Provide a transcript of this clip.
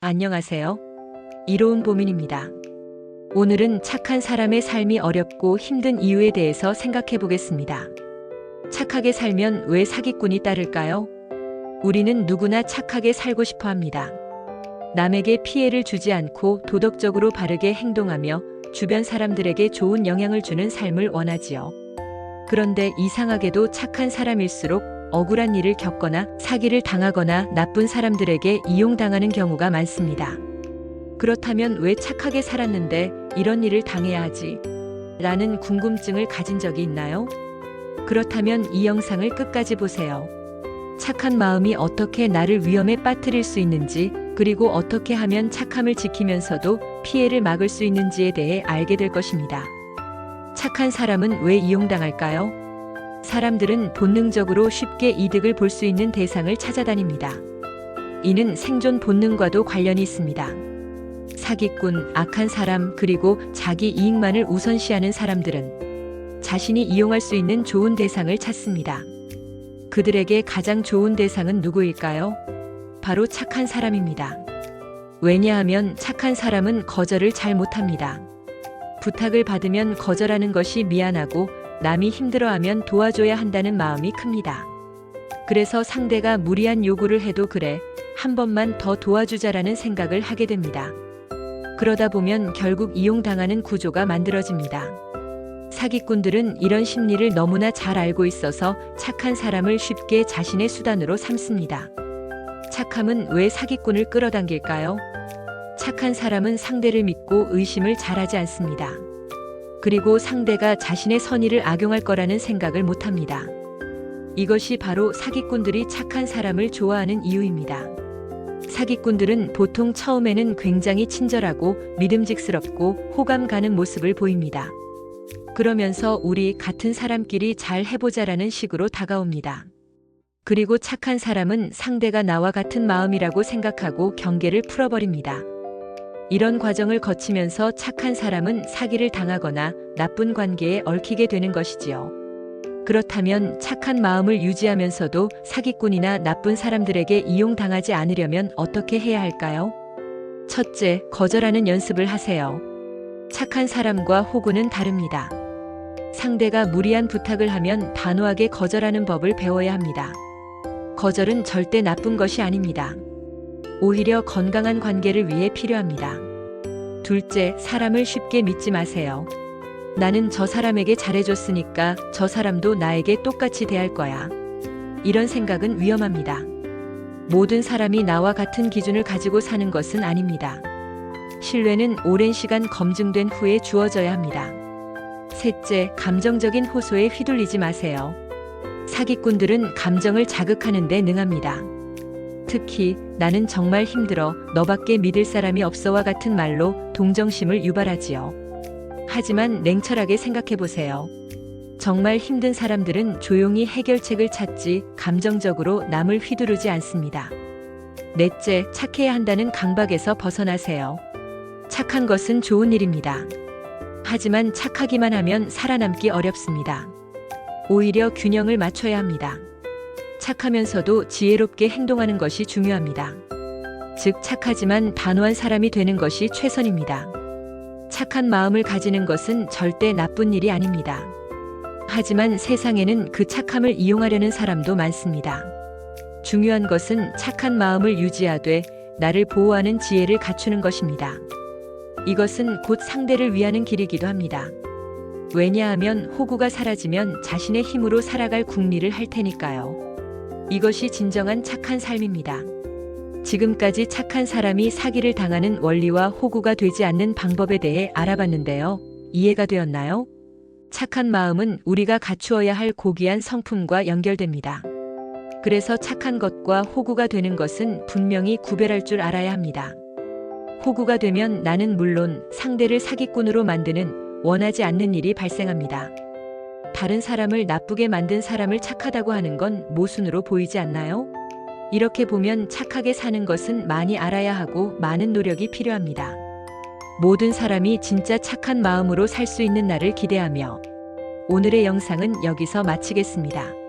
안녕하세요. 이로운 보민입니다. 오늘은 착한 사람의 삶이 어렵고 힘든 이유에 대해서 생각해 보겠습니다. 착하게 살면 왜 사기꾼이 따를까요? 우리는 누구나 착하게 살고 싶어 합니다. 남에게 피해를 주지 않고 도덕적으로 바르게 행동하며 주변 사람들에게 좋은 영향을 주는 삶을 원하지요. 그런데 이상하게도 착한 사람일수록 억울한 일을 겪거나 사기를 당하거나 나쁜 사람들에게 이용당하는 경우가 많습니다. 그렇다면 왜 착하게 살았는데 이런 일을 당해야 하지? 라는 궁금증을 가진 적이 있나요? 그렇다면 이 영상을 끝까지 보세요. 착한 마음이 어떻게 나를 위험에 빠뜨릴 수 있는지, 그리고 어떻게 하면 착함을 지키면서도 피해를 막을 수 있는지에 대해 알게 될 것입니다. 착한 사람은 왜 이용당할까요? 사람들은 본능적으로 쉽게 이득을 볼 수 있는 대상을 찾아다닙니다. 이는 생존 본능과도 관련이 있습니다. 사기꾼, 악한 사람, 그리고 자기 이익만을 우선시하는 사람들은 자신이 이용할 수 있는 좋은 대상을 찾습니다. 그들에게 가장 좋은 대상은 누구일까요? 바로 착한 사람입니다. 왜냐하면 착한 사람은 거절을 잘 못합니다. 부탁을 받으면 거절하는 것이 미안하고 남이 힘들어하면 도와줘야 한다는 마음이 큽니다. 그래서 상대가 무리한 요구를 해도 그래, 한 번만 더 도와주자라는 생각을 하게 됩니다. 그러다 보면 결국 이용당하는 구조가 만들어집니다. 사기꾼들은 이런 심리를 너무나 잘 알고 있어서 착한 사람을 쉽게 자신의 수단으로 삼습니다. 착함은 왜 사기꾼을 끌어당길까요? 착한 사람은 상대를 믿고 의심을 잘하지 않습니다. 그리고 상대가 자신의 선의를 악용할 거라는 생각을 못합니다. 이것이 바로 사기꾼들이 착한 사람을 좋아하는 이유입니다. 사기꾼들은 보통 처음에는 굉장히 친절하고 믿음직스럽고 호감 가는 모습을 보입니다. 그러면서 우리 같은 사람끼리 잘 해보자라는 식으로 다가옵니다. 그리고 착한 사람은 상대가 나와 같은 마음이라고 생각하고 경계를 풀어버립니다. 이런 과정을 거치면서 착한 사람은 사기를 당하거나 나쁜 관계에 얽히게 되는 것이지요. 그렇다면 착한 마음을 유지하면서도 사기꾼이나 나쁜 사람들에게 이용당하지 않으려면 어떻게 해야 할까요? 첫째, 거절하는 연습을 하세요. 착한 사람과 호구는 다릅니다. 상대가 무리한 부탁을 하면 단호하게 거절하는 법을 배워야 합니다. 거절은 절대 나쁜 것이 아닙니다. 오히려 건강한 관계를 위해 필요합니다. 둘째, 사람을 쉽게 믿지 마세요. 나는 저 사람에게 잘해줬으니까 저 사람도 나에게 똑같이 대할 거야. 이런 생각은 위험합니다. 모든 사람이 나와 같은 기준을 가지고 사는 것은 아닙니다. 신뢰는 오랜 시간 검증된 후에 주어져야 합니다. 셋째, 감정적인 호소에 휘둘리지 마세요. 사기꾼들은 감정을 자극하는 데 능합니다. 특히 나는 정말 힘들어, 너밖에 믿을 사람이 없어와 같은 말로 동정심을 유발하지요. 하지만 냉철하게 생각해보세요. 정말 힘든 사람들은 조용히 해결책을 찾지 감정적으로 남을 휘두르지 않습니다. 넷째, 착해야 한다는 강박에서 벗어나세요. 착한 것은 좋은 일입니다. 하지만 착하기만 하면 살아남기 어렵습니다. 오히려 균형을 맞춰야 합니다. 착하면서도 지혜롭게 행동하는 것이 중요합니다. 즉, 착하지만 단호한 사람이 되는 것이 최선입니다. 착한 마음을 가지는 것은 절대 나쁜 일이 아닙니다. 하지만 세상에는 그 착함을 이용하려는 사람도 많습니다. 중요한 것은 착한 마음을 유지하되 나를 보호하는 지혜를 갖추는 것입니다. 이것은 곧 상대를 위하는 길이기도 합니다. 왜냐하면 호구가 사라지면 자신의 힘으로 살아갈 궁리를 할 테니까요. 이것이 진정한 착한 삶입니다. 지금까지 착한 사람이 사기를 당하는 원리와 호구가 되지 않는 방법에 대해 알아봤는데요. 이해가 되었나요? 착한 마음은 우리가 갖추어야 할 고귀한 성품과 연결됩니다. 그래서 착한 것과 호구가 되는 것은 분명히 구별할 줄 알아야 합니다. 호구가 되면 나는 물론 상대를 사기꾼으로 만드는 원하지 않는 일이 발생합니다. 다른 사람을 나쁘게 만든 사람을 착하다고 하는 건 모순으로 보이지 않나요? 이렇게 보면 착하게 사는 것은 많이 알아야 하고 많은 노력이 필요합니다. 모든 사람이 진짜 착한 마음으로 살 수 있는 날을 기대하며 오늘의 영상은 여기서 마치겠습니다.